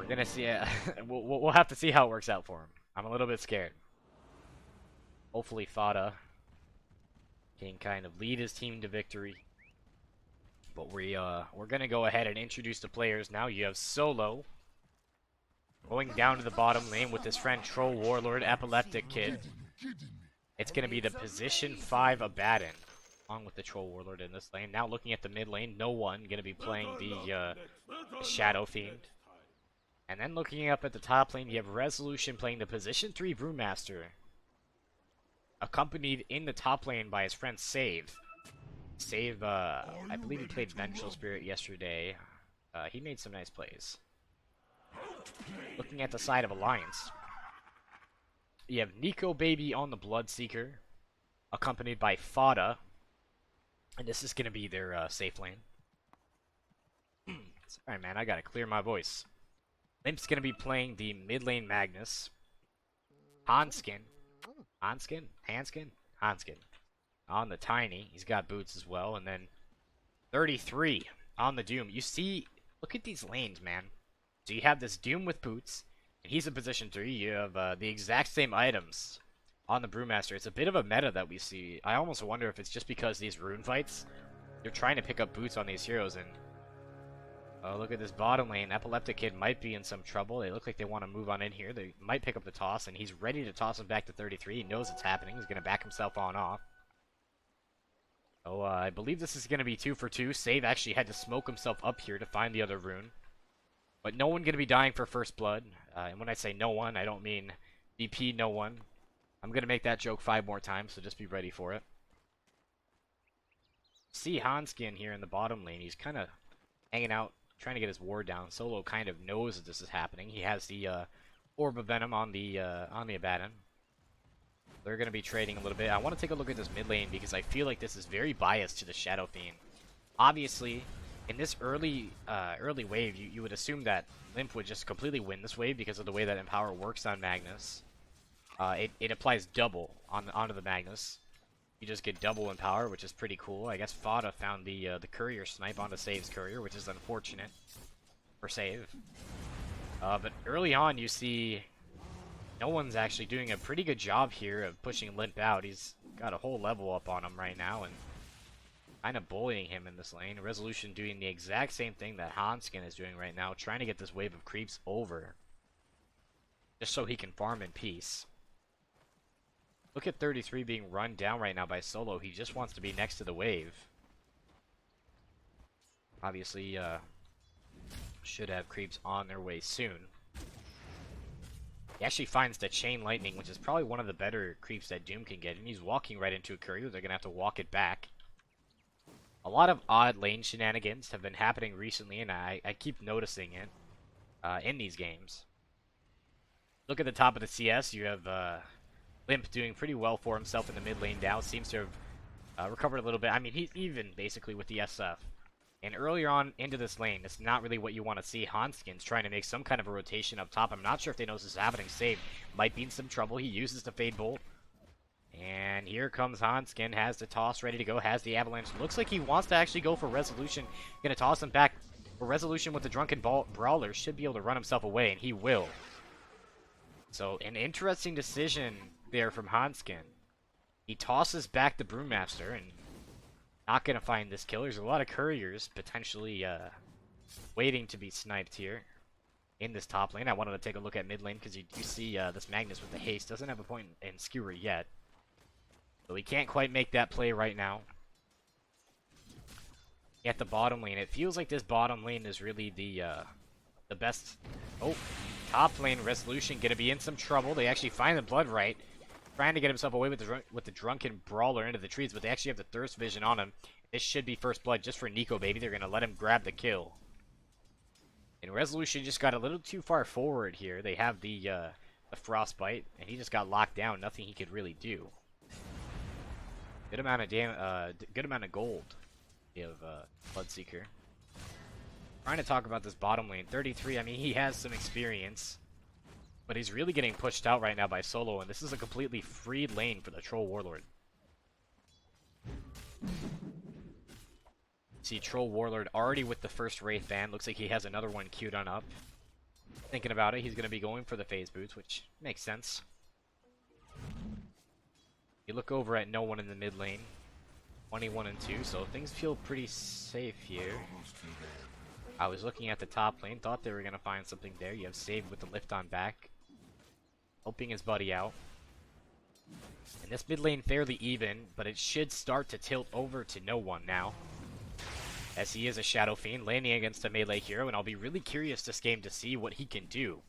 We're gonna see. We'll have to see how it works out for him. I'm a little bit scared. Hopefully, Fada can kind of lead his team to victory. But we're gonna go ahead and introduce the players now. You have Solo going down to the bottom lane with his friend Troll Warlord, Epileptic Kid. It's gonna be the position 5 Abaddon, along with the Troll Warlord in this lane. Now looking at the mid lane, no one gonna be playing the Shadow Fiend. And then looking up at the top lane, you have Resolution playing the position 3 Brewmaster, accompanied in the top lane by his friend Save. Save, I believe he played Vengeful Spirit yesterday. He made some nice plays. Looking at the side of Alliance, you have Nico Baby on the Bloodseeker, accompanied by Fada. And this is going to be their safe lane. Sorry, man, I gotta clear my voice. Limp's going to be playing the mid lane Magnus. Hanskin. Hanskin on the Tiny. He's got boots as well. And then 33 on the Doom. You see, look at these lanes, man. So you have this Doom with boots, and he's in position 3. You have the exact same items on the Brewmaster. It's a bit of a meta that we see. I almost wonder if it's just because these rune fights, they're trying to pick up boots on these heroes. And oh, look at this bottom lane. Epileptic Kid might be in some trouble. They look like they want to move on in here. They might pick up the toss, and he's ready to toss him back to 33. He knows it's happening. He's going to back himself on off. Oh, I believe this is going to be 2 for 2. Save actually had to smoke himself up here to find the other rune. But no one going to be dying for first blood. And when I say no one, I don't mean DP no one. I'm going to make that joke 5 more times, so just be ready for it. See Hanskin here in the bottom lane. He's kind of hanging out, trying to get his ward down. Solo kind of knows that this is happening. He has the Orb of Venom on the Abaddon. They're going to be trading a little bit. I want to take a look at this mid lane because I feel like this is very biased to the Shadow Fiend. Obviously, in this early wave, you would assume that Limp would just completely win this wave because of the way that Empower works on Magnus. It applies double onto the Magnus. You just get double Empower, which is pretty cool. I guess Fada found the Courier snipe onto Save's Courier, which is unfortunate for Save. But early on, you see no one's actually doing a pretty good job here of pushing Limp out. He's got a whole level up on him right now, and kind of bullying him in this lane. Resolution doing the exact same thing that Hanskin is doing right now, trying to get this wave of creeps over, just so he can farm in peace. Look at 33 being run down right now by Solo. He just wants to be next to the wave. Obviously, should have creeps on their way soon. He actually finds the Chain Lightning, which is probably one of the better creeps that Doom can get, and he's walking right into a Courier. They're going to have to walk it back. A lot of odd lane shenanigans have been happening recently, and I keep noticing it in these games. Look at the top of the CS. You have Limp doing pretty well for himself in the mid lane now. Seems to have recovered a little bit. I mean, he's even, basically, with the SF. And earlier on into this lane, it's not really what you want to see. Hanskin's trying to make some kind of a rotation up top. I'm not sure if they know this is happening. Save might be in some trouble. He uses the Fade Bolt. And here comes Hanskin, has the toss ready to go, has the Avalanche. Looks like he wants to actually go for Resolution. Gonna toss him back. For Resolution with the Drunken Brawler should be able to run himself away, and he will. So, an interesting decision there from Hanskin. He tosses back the Brewmaster, and not gonna find this kill. There's a lot of Couriers potentially waiting to be sniped here in this top lane. I wanted to take a look at mid lane because you see this Magnus with the haste. Doesn't have a point in Skewer yet. So he can't quite make that play right now. At the bottom lane, it feels like this bottom lane is really the best. Oh, top lane Resolution gonna be in some trouble. They actually find the Blood Right, trying to get himself away with the Drunken Brawler into the trees, but they actually have the Thirst Vision on him. This should be first blood just for Nico Baby. They're gonna let him grab the kill. And Resolution just got a little too far forward here. They have the Frostbite, and he just got locked down. Nothing he could really do. Good amount of gold. You have Bloodseeker. Trying to talk about this bottom lane. 33, I mean, he has some experience. But he's really getting pushed out right now by Solo, and this is a completely free lane for the Troll Warlord. See Troll Warlord already with the first Wraith ban. Looks like he has another one queued on up. Thinking about it, he's going to be going for the phase boots, which makes sense. You look over at no one in the mid lane. 21 and 2, so things feel pretty safe here. I was looking at the top lane, thought they were going to find something there. You have Save with the lift on back, helping his buddy out. And this mid lane fairly even, but it should start to tilt over to no one now, as he is a Shadow Fiend landing against a melee hero, and I'll be really curious this game to see what he can do.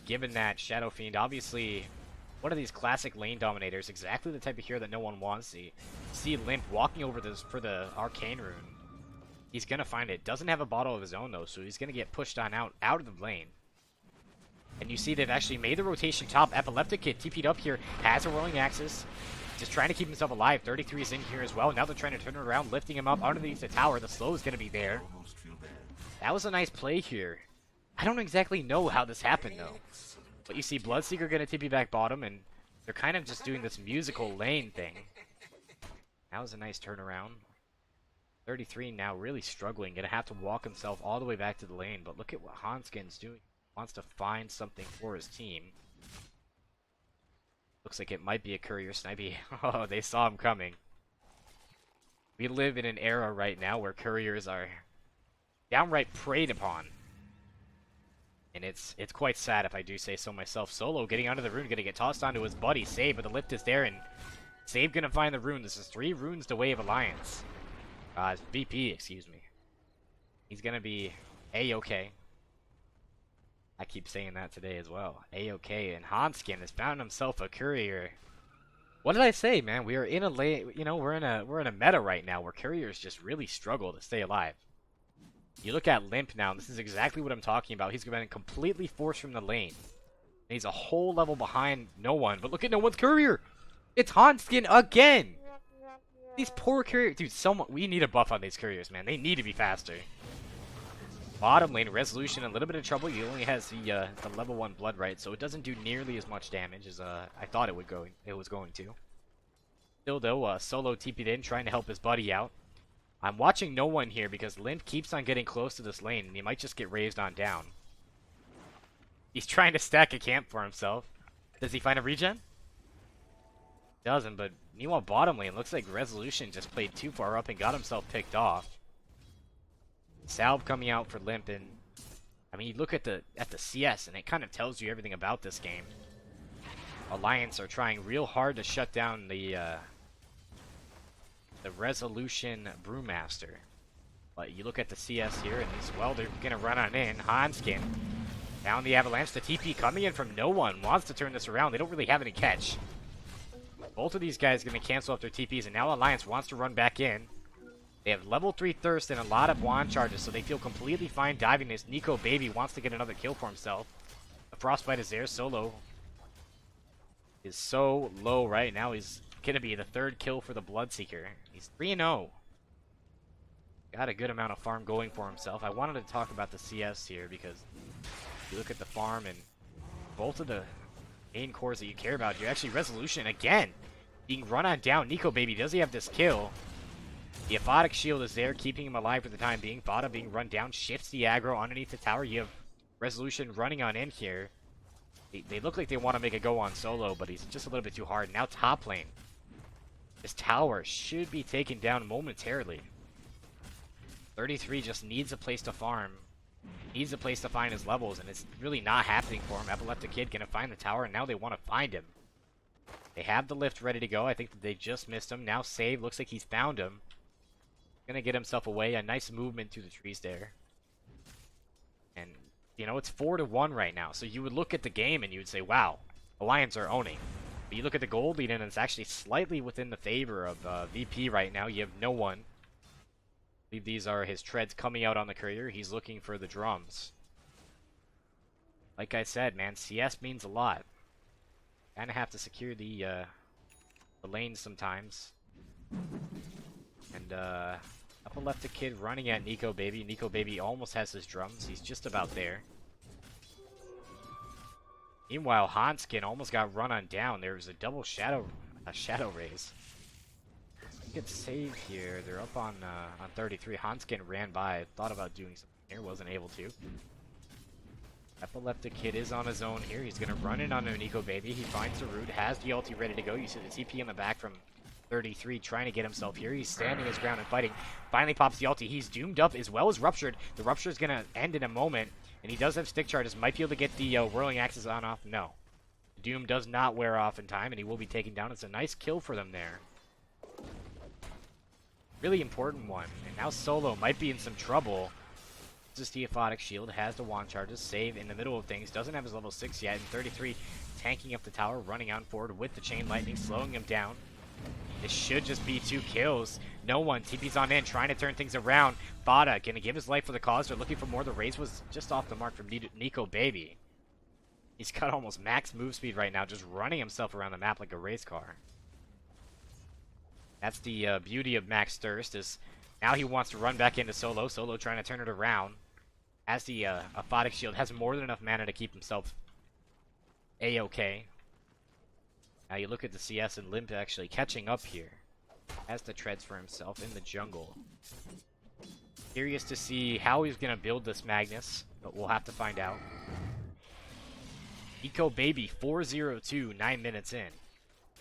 Given that Shadow Fiend, obviously one of these classic lane dominators, exactly the type of hero that no one wants. You see Limp walking over this for the Arcane Rune. He's gonna find it. Doesn't have a bottle of his own though, so he's gonna get pushed on out of the lane. And you see they've actually made the rotation top. Epileptic Kid TP'd up here, has a rolling axis. Just trying to keep himself alive. 33 is in here as well. Now they're trying to turn it around, lifting him up underneath the tower. The slow is gonna be there. That was a nice play here. I don't exactly know how this happened though. But you see Bloodseeker gonna TP back bottom, and they're kind of just doing this musical lane thing. That was a nice turnaround. 33 now really struggling, gonna have to walk himself all the way back to the lane, but look at what Hanskin's doing. Wants to find something for his team. Looks like it might be a courier snipey. Oh, they saw him coming. We live in an era right now where couriers are downright preyed upon. And it's quite sad if I do say so myself. Solo getting onto the rune, gonna get tossed onto his buddy Save, but the lift is there, and Save gonna find the rune. This is 3 runes to Wave Alliance. VP, excuse me. He's gonna be A-okay. I keep saying that today as well. A-okay, and Hanskin has found himself a courier. What did I say, man? We are in a lane, you know, we're in a meta right now where couriers just really struggle to stay alive. You look at Limp now, and this is exactly what I'm talking about. He's been completely forced from the lane. And he's a whole level behind no one, but look at no one's courier! It's Hanskin again! These poor couriers, dude, we need a buff on these couriers, man. They need to be faster. Bottom lane, Resolution, a little bit of trouble. He only has the level 1 blood right, so it doesn't do nearly as much damage as I thought it was going to. Still though, Solo TP'd in, trying to help his buddy out. I'm watching no one here because Limp keeps on getting close to this lane, and he might just get raised on down. He's trying to stack a camp for himself. Does he find a regen? Doesn't, but meanwhile bottom lane, looks like Resolution just played too far up and got himself picked off. Salve coming out for Limp, and I mean, you look at the CS, and it kind of tells you everything about this game. Alliance are trying real hard to shut down the Resolution Brewmaster. But you look at the CS here, and well, they're gonna run on in. Hanskin down the avalanche. The TP coming in from no one. Wants to turn this around. They don't really have any catch. Both of these guys gonna cancel up their TPs, and now Alliance wants to run back in. They have level 3 Thirst and a lot of wand charges, so they feel completely fine diving this. Nico Baby wants to get another kill for himself. The Frostbite is there. Solo is so low right now. He's gonna be the 3rd kill for the Bloodseeker. He's 3-0. Got a good amount of farm going for himself. I wanted to talk about the CS here because you look at the farm and both of the main cores that you care about here. Actually, Resolution again being run on down. Nico Baby, does he have this kill? The Aphotic Shield is there, keeping him alive for the time being. Fada being run down, shifts the aggro underneath the tower. You have Resolution running on in here. They look like they want to make a go on Solo, but he's just a little bit too hard. Now top lane. This tower should be taken down momentarily. 33 just needs a place to farm. Needs a place to find his levels, and it's really not happening for him. Epileptic Kid gonna find the tower, and now they want to find him. They have the lift ready to go. I think that they just missed him. Now Save, looks like he's found him. Gonna get himself away. A nice movement through the trees there. And, you know, it's 4-1 right now. So you would look at the game and you would say, wow, Alliance are owning. But you look at the gold lead and it's actually slightly within the favor of VP right now. You have no one. I believe these are his treads coming out on the courier. He's looking for the drums. Like I said, man, CS means a lot. Kinda have to secure the lanes sometimes. And, Epileptic Kid running at Nico Baby. Nico Baby almost has his drums. He's just about there. Meanwhile, Hanskin almost got run on down. There was a double shadow raise. Good save here. They're up on 33. Hanskin ran by. Thought about doing something here. Wasn't able to. Epileptic Kid is on his own here. He's going to run in on Nico Baby. He finds the root, has the ulti ready to go. You see the TP in the back from 33 trying to get himself here. He's standing his ground and fighting. Finally pops the ulti. He's doomed up as well as ruptured. The rupture is going to end in a moment, and he does have stick charges. Might be able to get the whirling axis on off. No. Doom does not wear off in time, and he will be taken down. It's a nice kill for them there. Really important one. And now Solo might be in some trouble. This is Theophotic Shield, has the wand charges, save in the middle of things, doesn't have his level 6 yet, and 33 tanking up the tower, running on forward with the chain lightning, slowing him down. This should just be 2 kills. No one, TP's on in, trying to turn things around. Fada gonna give his life for the cause, they're looking for more. The raise was just off the mark from Nico Baby. He's got almost max move speed right now, just running himself around the map like a race car. That's the beauty of Max Thirst, is now he wants to run back into Solo. Solo trying to turn it around. As the Aphotic Shield has more than enough mana to keep himself A-okay. Now you look at the CS and Limp actually catching up here. Has the treads for himself in the jungle. Curious to see how he's going to build this Magnus, but we'll have to find out. Nico Baby 4-0-2, 9 minutes in.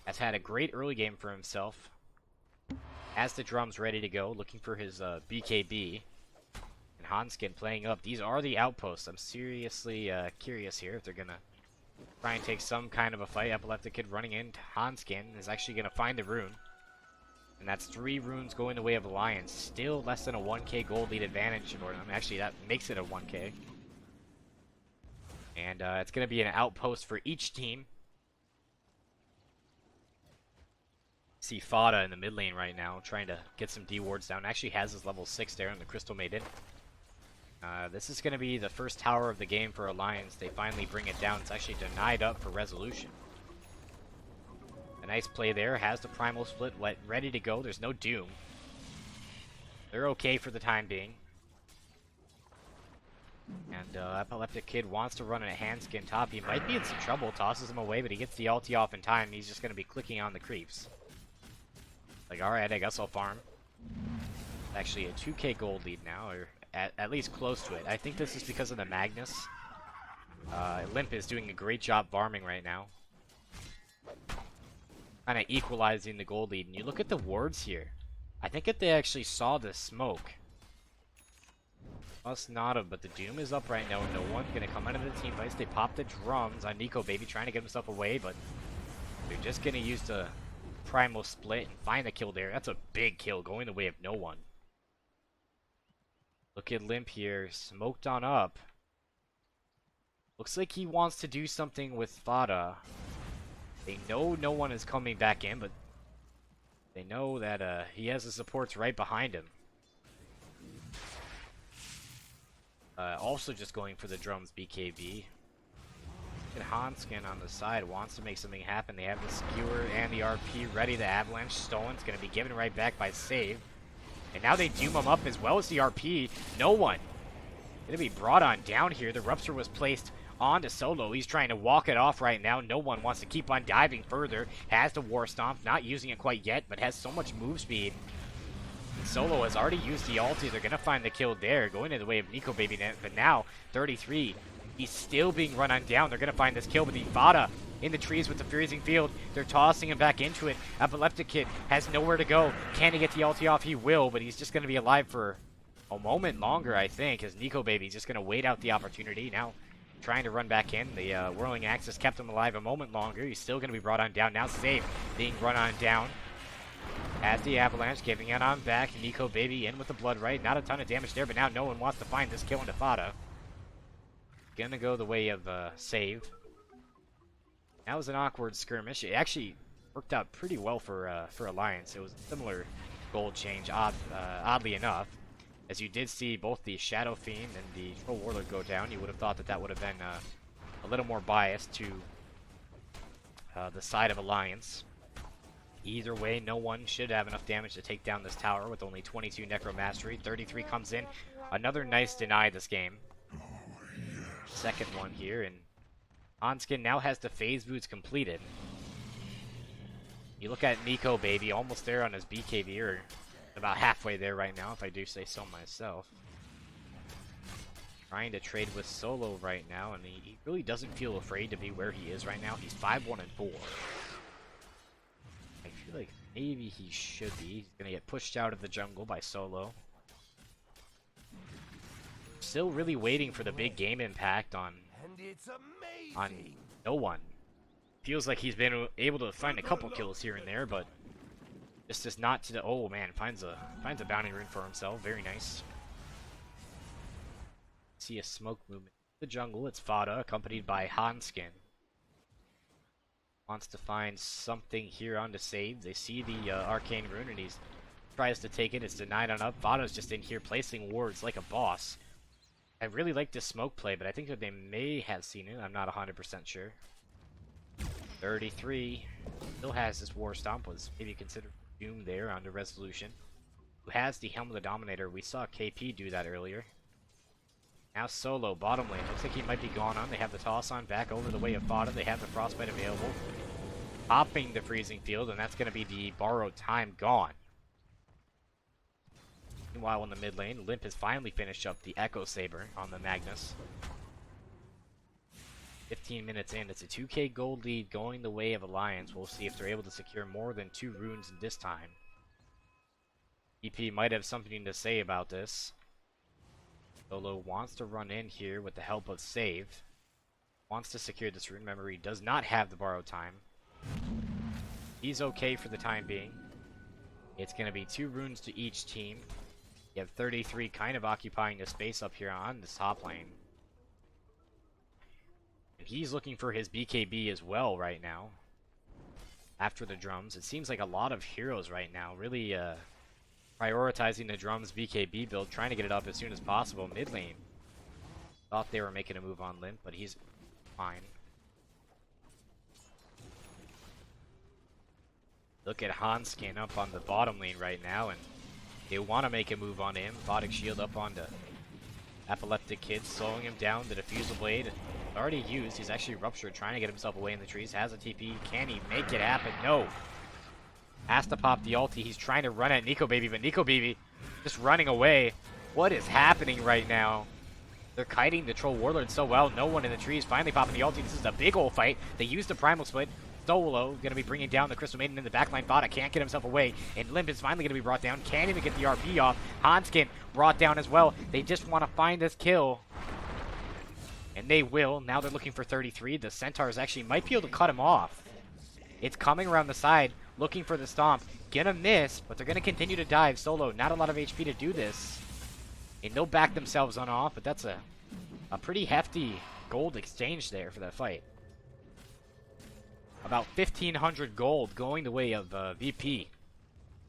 Has had a great early game for himself. Has the drums ready to go, looking for his BKB. And Hanskin playing up. These are the outposts. I'm seriously curious here if they're going to try and take some kind of a fight. Epileptic Kid running in. Hanskin is actually going to find the rune. And that's 3 runes going the way of Alliance. Still less than a 1k gold lead advantage for them. Actually, that makes it a 1k. And it's going to be an outpost for each team. See Fada in the mid lane right now, trying to get some D wards down. Actually has his level 6 there in the Crystal Maiden. This is going to be the first tower of the game for Alliance. They finally bring it down. It's actually denied up for resolution. A nice play there. Has the Primal Split ready to go. There's no Doom. They're okay for the time being. And Epileptic Kid wants to run in a Handskin top. He might be in some trouble. Tosses him away, but he gets the ulti off in time. He's just going to be clicking on the creeps. Like, alright, I guess I'll farm. Actually a 2k gold lead now, or at least close to it. I think this is because of the Magnus. Limp is doing a great job farming right now. Kind of equalizing the gold lead. And you look at the wards here. I think if they actually saw the smoke. Must not have, but the Doom is up right now. No one's going to come out of the team fights. They pop the drums on Nico Baby, trying to get himself away, but they're just going to use the Primal Split and find a kill there. That's a big kill, going the way of no one. Look at Limp here, smoked on up. Looks like he wants to do something with Fada. They know no one is coming back in, but they know that he has the supports right behind him. Also just going for the drums BKB. And Hanskin on the side wants to make something happen. They have the Skewer and the RP ready. The Avalanche stolen. It's going to be given right back by Save. And now they doom him up as well as the RP. No one. Going to be brought on down here. The Rupture was placed onto Solo. He's trying to walk it off right now. No one wants to keep on diving further. Has the War Stomp. Not using it quite yet, but has so much move speed. And Solo has already used the ulti. They're going to find the kill there. Going in the way of Nico Baby. But now, 33. He's still being run on down. They're going to find this kill, but the Fada in the trees with the Freezing Field. They're tossing him back into it. Epileptic Kid has nowhere to go. Can he get the ulti off? He will, but he's just going to be alive for a moment longer, I think, as Nico Baby's just going to wait out the opportunity. Now trying to run back in. The Whirling Axis kept him alive a moment longer. He's still going to be brought on down. Now Safe being run on down. As the Avalanche giving it on back. Nico Baby in with the Blood Right. Not a ton of damage there, but now no one wants to find this kill into Fada. Gonna go the way of Save. That was an awkward skirmish. It actually worked out pretty well for Alliance. It was a similar gold change, oddly enough. As you did see both the Shadow Fiend and the Troll Warlord go down, you would have thought that that would have been a little more biased to the side of Alliance. Either way, no one should have enough damage to take down this tower with only 22 Necromastery. 33 comes in. Another nice deny this game. Second one here, and Hanskin now has the phase boots completed. You look at Nico Baby, almost there on his BKB, or about halfway there right now, if I do say so myself. Trying to trade with Solo right now, and he really doesn't feel afraid to be where he is right now. He's 5-1 and 4. I feel like maybe he should be. He's gonna get pushed out of the jungle by Solo. Still really waiting for the big game impact on no one. Feels like he's been able to find a couple kills here and there, but this is not to the. Oh man, finds a bounty rune for himself. Very nice. See a smoke movement in the jungle. It's Fada, accompanied by Hanskin. Wants to find something here on to save. They see the arcane rune, and he tries to take it. It's denied on up. Fada's just in here placing wards like a boss. I really like this smoke play, but I think that they may have seen it. I'm not 100% sure. 33 still has this war stomp. Was maybe considered doomed there under resolution. Who has the Helm of the Dominator? We saw KP do that earlier. Now Solo, bottom lane. Looks like he might be gone on. They have the toss on back over the way of Fada. They have the frostbite available. Popping the freezing field, and that's going to be the borrowed time gone. Meanwhile, in the mid lane, Limp has finally finished up the Echo Saber on the Magnus. 15 minutes in, it's a 2k gold lead going the way of Alliance. We'll see if they're able to secure more than 2 runes in this time. EP might have something to say about this. Solo wants to run in here with the help of Save. Wants to secure this rune. Remember, he does not have the borrowed time. He's okay for the time being. It's going to be 2 runes to each team. You have 33 kind of occupying the space up here on this top lane. And he's looking for his BKB as well right now. After the drums. It seems like a lot of heroes right now. Really prioritizing the drums BKB build. Trying to get it up as soon as possible. Mid lane. Thought they were making a move on Limp, but he's fine. Look at Hanskin up on the bottom lane right now, and they want to make a move on him. Bodic shield up onto Epileptic Kid, slowing him down. The Diffusal Blade already used. He's actually ruptured, trying to get himself away in the trees. Has a TP. Can he make it happen? No. Has to pop the ulti. He's trying to run at Nico Baby, but Nico Baby just running away. What is happening right now? They're kiting the Troll Warlord so well. No one in the trees. Finally popping the ulti. This is a big old fight. They use the Primal Split. Solo going to be bringing down the Crystal Maiden in the backline. Fada can't get himself away, and Limp is finally going to be brought down. Can't even get the RP off. Hanskin brought down as well. They just want to find this kill, and they will. Now they're looking for 33. The Centaurs actually might be able to cut him off. It's coming around the side, looking for the stomp. Gonna miss, but they're going to continue to dive. Solo, not a lot of HP to do this, and they'll back themselves on off, but that's a pretty hefty gold exchange there for that fight. About 1,500 gold going the way of VP.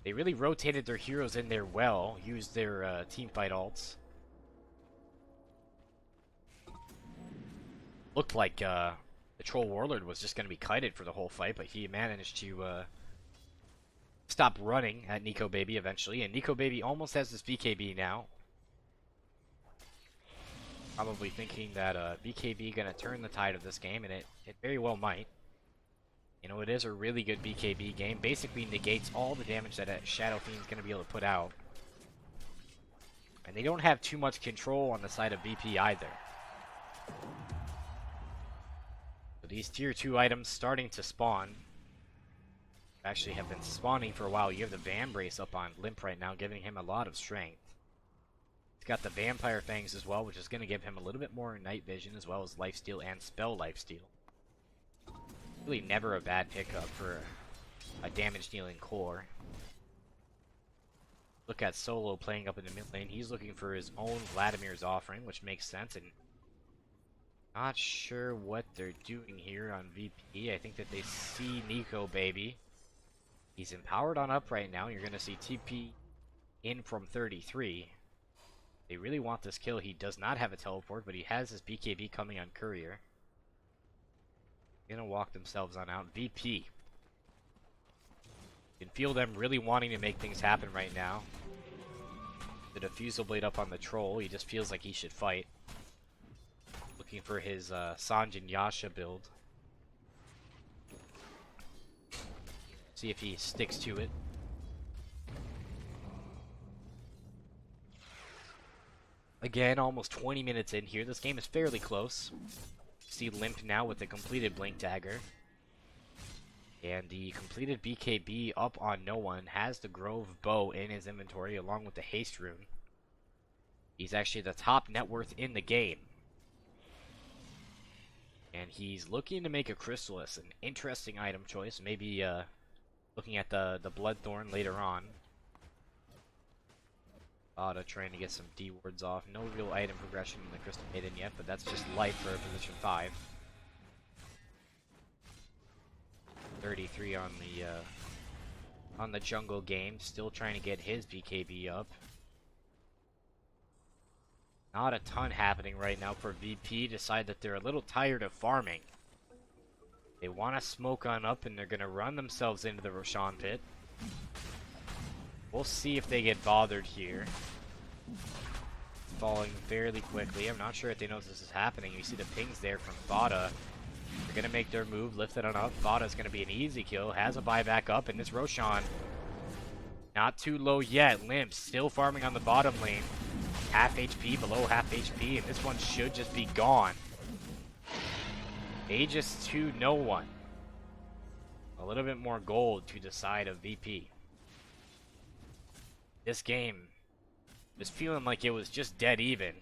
They really rotated their heroes in there well. Used their teamfight ults. Looked like the Troll Warlord was just going to be kited for the whole fight, but he managed to stop running at Nico Baby eventually. And Nico Baby almost has this BKB now. Probably thinking that BKB going to turn the tide of this game, and it very well might. You know, it is a really good BKB game. Basically negates all the damage that a Shadow Fiend's going to be able to put out. And they don't have too much control on the side of BP either. So these tier 2 items starting to spawn. Actually have been spawning for a while. You have the Van Brace up on Limp right now, giving him a lot of strength. He's got the Vampire Fangs as well, which is going to give him a little bit more night vision, as well as lifesteal and spell lifesteal. Really never a bad pickup for a damage-dealing core. Look at Solo playing up in the mid lane. He's looking for his own Vladimir's offering, which makes sense. And not sure what they're doing here on VP. I think that they see Nico Baby. He's empowered on up right now. You're going to see TP in from 33. They really want this kill. He does not have a teleport, but he has his BKB coming on Courier. Gonna walk themselves on out. VP. You can feel them really wanting to make things happen right now. The Diffusal Blade up on the Troll. He just feels like he should fight. Looking for his Sanjin Yasha build. See if he sticks to it. Again, almost 20 minutes in here. This game is fairly close. See Limp now with the completed Blink Dagger. And the completed BKB up on no one has the Grove Bow in his inventory along with the Haste Rune. He's actually the top net worth in the game. And he's looking to make a Chrysalis, an interesting item choice. Maybe looking at the Bloodthorn later on. Dota trying to get some D wards off. No real item progression in the Crystal Maiden yet, but that's just light for position 5. 33 on the jungle game, still trying to get his BKB up. Not a ton happening right now for VP. Decide that they're a little tired of farming. They want to smoke on up and they're going to run themselves into the Roshan pit. We'll see if they get bothered here. Falling fairly quickly. I'm not sure if they know this is happening. You see the pings there from Vada. They're going to make their move, lift it on up. Vada's going to be an easy kill. Has a buyback up, and this Roshan not too low yet. Limp still farming on the bottom lane. Half HP, below half HP, and this one should just be gone. Aegis to no one. A little bit more gold to the side of VP. This game was feeling like it was just dead even.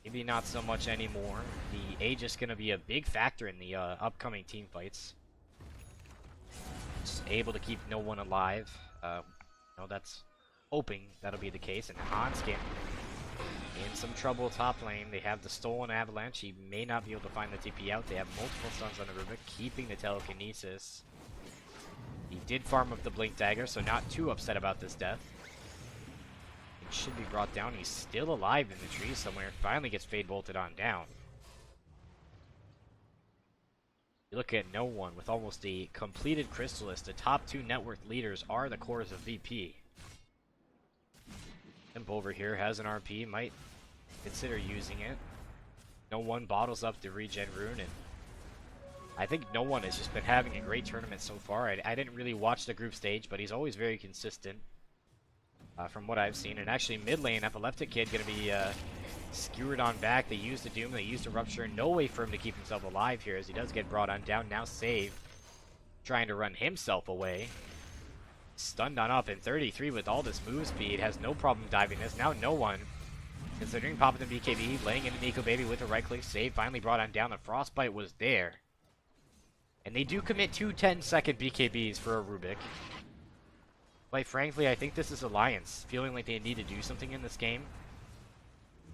Maybe not so much anymore. The Aegis going to be a big factor in the upcoming team fights. Just able to keep no one alive. No, that's hoping that'll be the case. And Hanskin in some trouble top lane. They have the stolen avalanche. He may not be able to find the TP out. They have multiple stuns on the Rubik, keeping the telekinesis. He did farm up the Blink Dagger, so not too upset about this death. It should be brought down. He's still alive in the tree somewhere. Finally gets Fade bolted on down. You look at no one with almost a completed Chrysalis. The top 2 net worth leaders are the cores of VP. Imp over here has an RP, might consider using it. No one bottles up the regen rune, and I think no one has just been having a great tournament so far. I didn't really watch the group stage, but he's always very consistent from what I've seen. And actually mid lane, Epileptic Kid going to be skewered on back. They used the Doom, they used the Rupture. No way for him to keep himself alive here as he does get brought on down. Now save, trying to run himself away. Stunned on up, and 33 with all this move speed has no problem diving this. Now no one, considering popping the BKB, laying into Nico Baby with a right click save, finally brought on down. The Frostbite was there. And they do commit 2 10-second BKBs for a Rubik. Quite frankly, I think this is Alliance feeling like they need to do something in this game.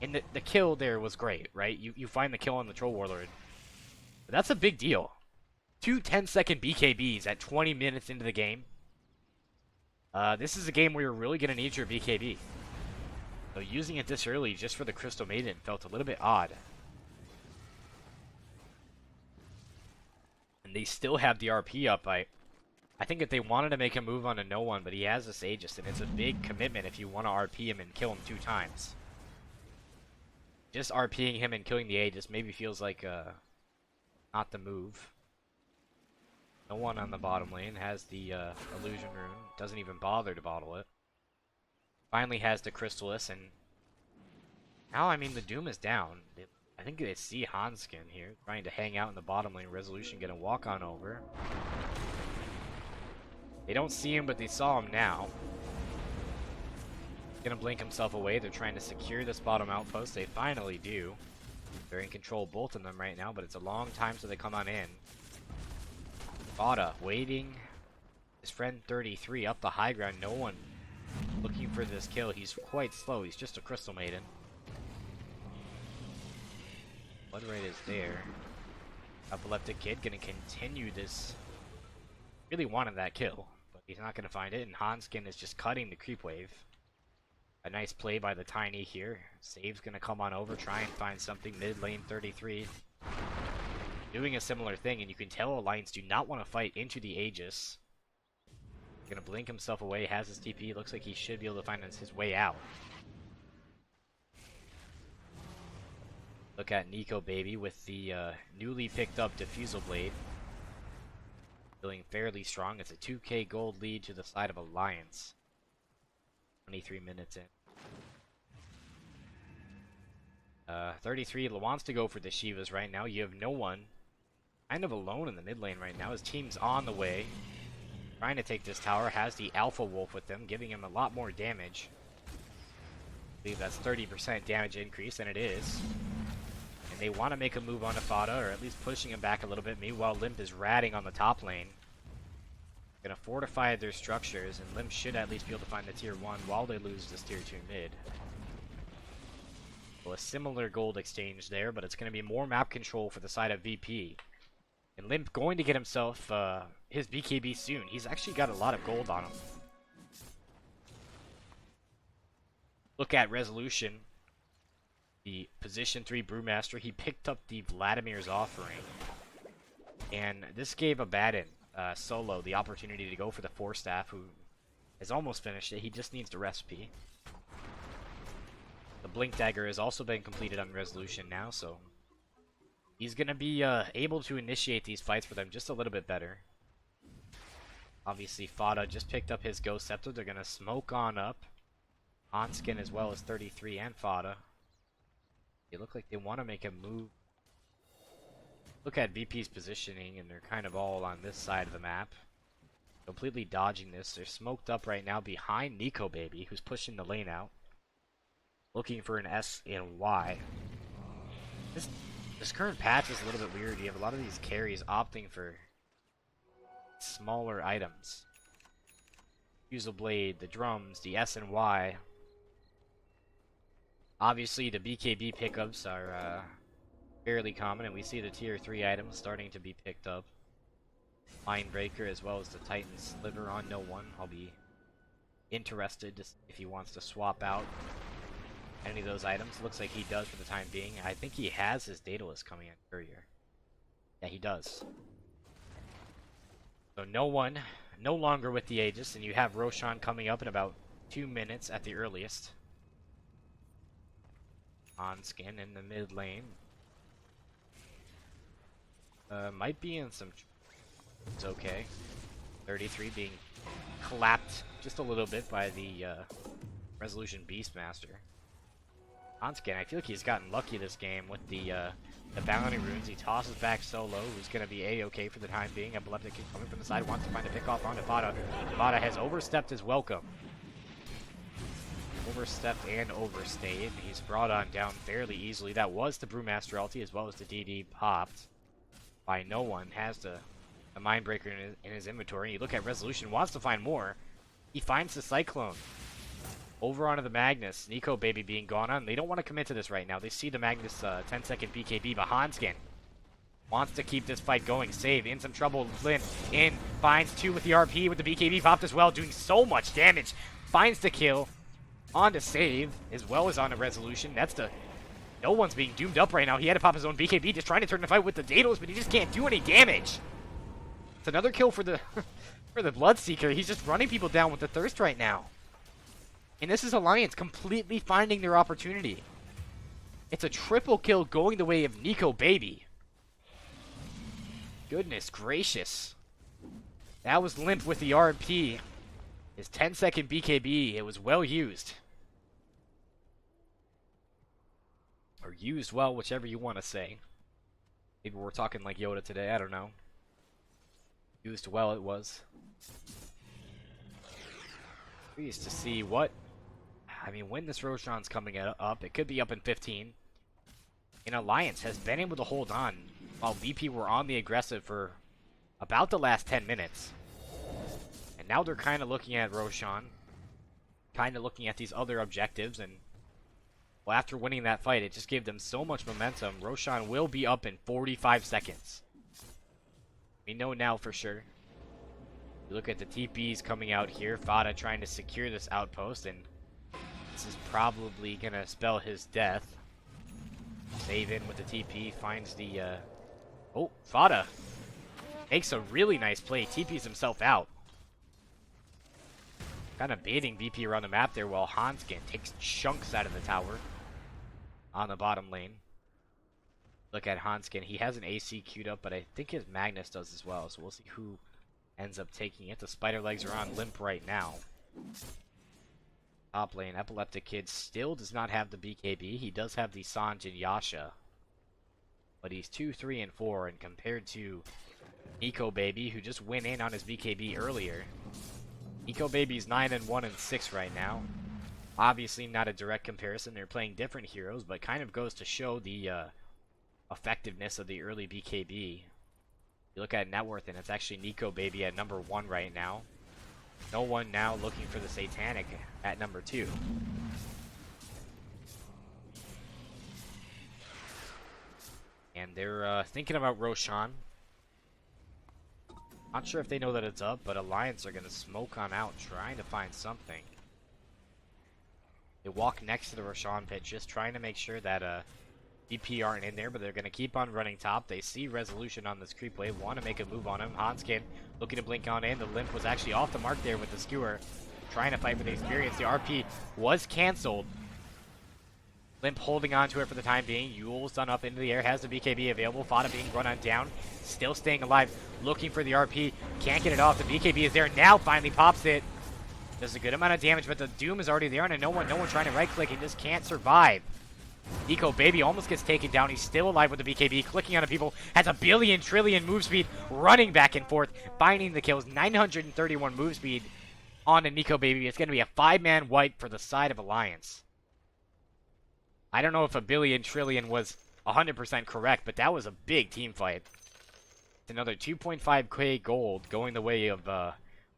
And the kill there was great, right? You find the kill on the Troll Warlord. But that's a big deal. 2 10-second BKBs at 20 minutes into the game. This is a game where you're really going to need your BKB. So using it this early just for the Crystal Maiden felt a little bit odd. And they still have the RP up. I think if they wanted to make a move on a no one, but he has this Aegis, and it's a big commitment if you want to RP him and kill him 2 times. Just RPing him and killing the Aegis maybe feels like not the move. No one on the bottom lane has the Illusion Rune. Doesn't even bother to bottle it. Finally has the Chrysalis, and now, I mean, the Doom is down. I think they see Hanskin here, trying to hang out in the bottom lane. Resolution gonna walk on over. They don't see him, but they saw him now. Gonna blink himself away. They're trying to secure this bottom outpost. They finally do. They're in control, both of them right now, but it's a long time till they come on in. Vada waiting. His friend 33 up the high ground. No one looking for this kill. He's quite slow. He's just a Crystal Maiden. Blood rate is there. Epileptic Kid gonna continue this. Really wanted that kill, but he's not gonna find it. And Hanskin is just cutting the creep wave. A nice play by the Tiny here. Save's gonna come on over, try and find something. Mid lane 33. Doing a similar thing, and you can tell Alliance do not want to fight into the Aegis. Gonna blink himself away, has his TP. Looks like he should be able to find his way out. Look at Nico Baby with the newly picked up Diffusal Blade. Feeling fairly strong. It's a 2k gold lead to the side of Alliance. 23 minutes in. 33 wants to go for the Shivas right now. You have no one. Kind of alone in the mid lane right now. His team's on the way. Trying to take this tower. Has the Alpha Wolf with them, giving him a lot more damage. I believe that's 30% damage increase, and it is. And they want to make a move on Fada, or at least pushing him back a little bit. Meanwhile, Limp is ratting on the top lane. Gonna fortify their structures, and Limp should at least be able to find the tier 1 while they lose this tier 2 mid. Well, a similar gold exchange there, but it's gonna be more map control for the side of VP. And Limp going to get himself his BKB soon. He's actually got a lot of gold on him. Look at Resolution. The position 3 Brewmaster. He picked up the Vladimir's offering. And this gave Abaddon Solo the opportunity to go for the 4-staff, who has almost finished it. He just needs the recipe. The Blink Dagger has also been completed on Resolution now, so he's going to be able to initiate these fights for them just a little bit better. Obviously, Fada just picked up his Ghost Scepter. They're going to smoke on up. Onskin as well as 33 and Fada. They look like they want to make a move. Look at VP's positioning, and they're kind of all on this side of the map. Completely dodging this. They're smoked up right now behind Nico Baby, who's pushing the lane out. Looking for an S and Y. This current patch is a little bit weird. You have a lot of these carries opting for smaller items. Fusel Blade, the drums, the S and Y. Obviously, the BKB pickups are fairly common, and we see the tier 3 items starting to be picked up. Mindbreaker as well as the Titan Sliver on no one. I'll be interested to see if he wants to swap out any of those items. Looks like he does for the time being. I think he has his Daedalus coming in courier. Yeah, he does. So no one, no longer with the Aegis, and you have Roshan coming up in about 2 minutes at the earliest. Onskin in the mid lane. Might be in some... It's okay. 33 being clapped just a little bit by the Resolution Beastmaster. Onskin, I feel like he's gotten lucky this game with the bounty runes. He tosses back Solo, who's going to be A-okay for the time being. Epileptic coming from the side, wants to find a pick-off on Fada. Fada has overstepped his welcome. Overstepped and overstayed. He's brought on down fairly easily. That was the Brewmaster ulti as well as the DD popped by no one. Has the Mindbreaker in his inventory. You look at Resolution, wants to find more. He finds the Cyclone. Over onto the Magnus. Nico Baby being gone on. They don't want to commit to this right now. They see the Magnus 10-second BKB, but Hanskin wants to keep this fight going. Save. In some trouble. Flynn in. Finds 2 with the RP with the BKB popped as well. Doing so much damage. Finds the kill. On to save, as well as on to Resolution. That's the... No one's being doomed up right now. He had to pop his own BKB, just trying to turn the fight with the Daedalus, but he just can't do any damage. It's another kill for the for the Bloodseeker. He's just running people down with the Thirst right now. And this is Alliance completely finding their opportunity. It's a triple kill going the way of Nico Baby. Goodness gracious. That was Limp with the RP. His 10-second BKB, it was well used. Or used well, whichever you want to say. Maybe we're talking like Yoda today, I don't know. Used well it was. Curious to see what... I mean, when this Roshan's coming up, it could be up in 15. And Alliance has been able to hold on while VP were on the aggressive for about the last 10 minutes. And now they're kind of looking at Roshan. Kind of looking at these other objectives, and well, after winning that fight, it just gave them so much momentum. Roshan will be up in 45 seconds. We know now for sure. You look at the TPs coming out here. Fada trying to secure this outpost, and this is probably going to spell his death. Save in with the TP, finds the... Oh, Fada makes a really nice play. TPs himself out. Kind of baiting VP around the map there while Hanskin takes chunks out of the tower on the bottom lane. Look at Hanskin. He has an AC queued up, but I think his Magnus does as well, so we'll see who ends up taking it. The spider legs are on Limp right now. Top lane, Epileptic Kid still does not have the BKB. He does have the Sanj and Yasha. But he's 2, 3, and 4, and compared to Nico Baby, who just went in on his BKB earlier, Nico Baby's 9 and 1 and 6 right now. Obviously not a direct comparison. They're playing different heroes, but kind of goes to show the effectiveness of the early BKB. You look at net worth, and it's actually Nico Baby at number 1 right now. No one now looking for the Satanic at number 2. And they're thinking about Roshan. Not sure if they know that it's up, but Alliance are going to smoke on out, trying to find something. They walk next to the Roshan pit, just trying to make sure that VP aren't in there, but they're going to keep on running top. They see Resolution on this creep wave, want to make a move on him. Hanskin looking to blink on in. The Limp was actually off the mark there with the Skewer, trying to fight for the experience. The RP was canceled. Limp holding on to it for the time being. Yule's done up into the air, has the BKB available. Fada being run on down, still staying alive, looking for the RP. Can't get it off. The BKB is there now, finally pops it. Does a good amount of damage, but the Doom is already there, and no one trying to right-click and just can't survive. Nico Baby almost gets taken down. He's still alive with the BKB, clicking onto people, has a billion trillion move speed, running back and forth, finding the kills. 931 move speed on a Nico Baby. It's going to be a 5-man wipe for the side of Alliance. I don't know if a billion trillion was 100% correct, but that was a big team fight. It's another 2.5k gold going the way of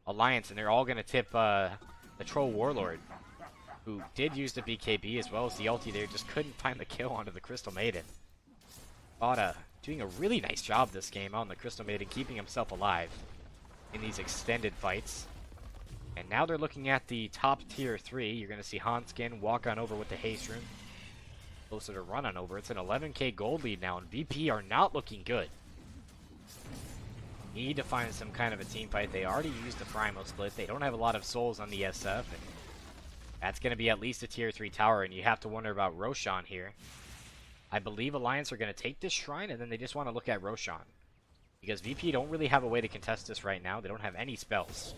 Alliance, and they're all going to tip the Troll Warlord, who did use the BKB as well as the ulti there, just couldn't find the kill onto the Crystal Maiden. Fada doing a really nice job this game on the Crystal Maiden, keeping himself alive in these extended fights. And now they're looking at the top tier 3. You're going to see Hanskin walk on over with the haste rune. Closer to run on over. It's an 11k gold lead now, and VP are not looking good. Need to find some kind of a team fight. They already used the Primo split. They don't have a lot of souls on the SF, and that's going to be at least a tier 3 tower, and you have to wonder about Roshan here. I believe Alliance are going to take this shrine, and then they just want to look at Roshan. Because VP don't really have a way to contest this right now. They don't have any spells.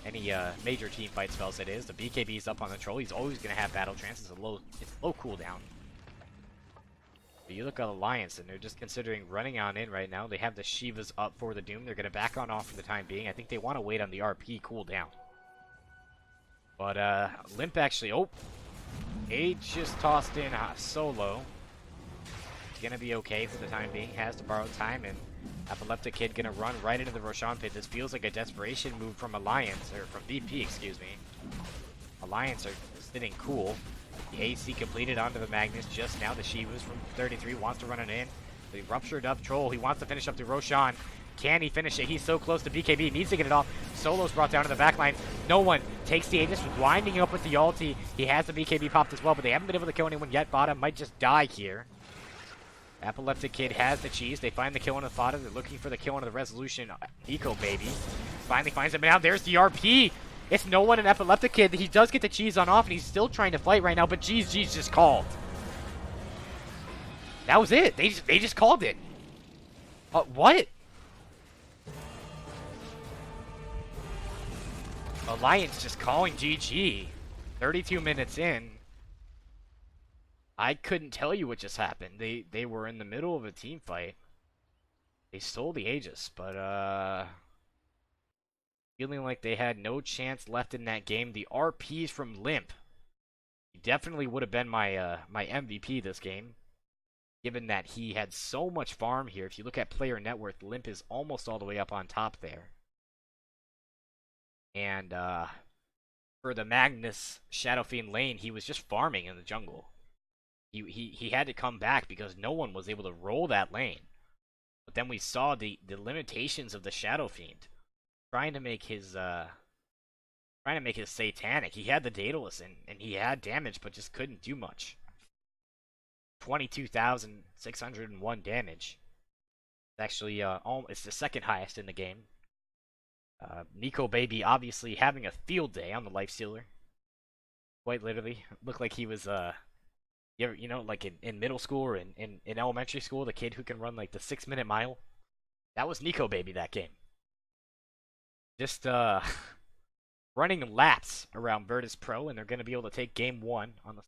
Any major team fight spells, that is. The BKB is up on the troll. He's always going to have battle trance. It's low cooldown. But you look at Alliance, and they're just considering running on in right now. They have the Shivas up for the Doom. They're going to back on off for the time being. I think they want to wait on the RP cooldown. But Limp actually, Age just tossed in solo. It's going to be okay for the time being. Has to borrow time, and Epileptic Kid going to run right into the Roshan pit. This feels like a desperation move from Alliance, or from VP, excuse me. Alliance are sitting cool. The AC completed onto the Magnus just now. The Shivas from 33 wants to run it in. The ruptured up Troll. He wants to finish up the Roshan. Can he finish it? He's so close to BKB. Needs to get it off. Solo's brought down to the back line. No one takes the Aegis, winding up with the ulti. He has the BKB popped as well, but they haven't been able to kill anyone yet. Fada might just die here. Epileptic Kid has the cheese. They find the kill on the Fada. They're looking for the kill on the Resolution. Nico Baby finally finds him. Now there's the RP. It's no one, an Epileptic Kid. He does get the cheese on off, and he's still trying to fight right now, but G's just called. That was it. They just called it. What? Alliance just calling GG. 32 minutes in. I couldn't tell you what just happened. They were in the middle of a team fight. They stole the Aegis, but feeling like they had no chance left in that game. The RPs from Limp. He definitely would have been my my MVP this game, given that he had so much farm here. If you look at player net worth, Limp is almost all the way up on top there. And for the Magnus Shadow Fiend lane, he was just farming in the jungle. He had to come back because no one was able to roll that lane. But then we saw the limitations of the Shadow Fiend. Trying to make his Satanic. He had the Daedalus and he had damage, but just couldn't do much. 22,601 damage. It's actually it's the second highest in the game. Nico Baby obviously having a field day on the Lifestealer. Quite literally. Looked like he was you know, like in middle school or in elementary school, the kid who can run like the 6-minute mile. That was Nico Baby that game. Just running laps around Virtus Pro, and they're going to be able to take game 1 on the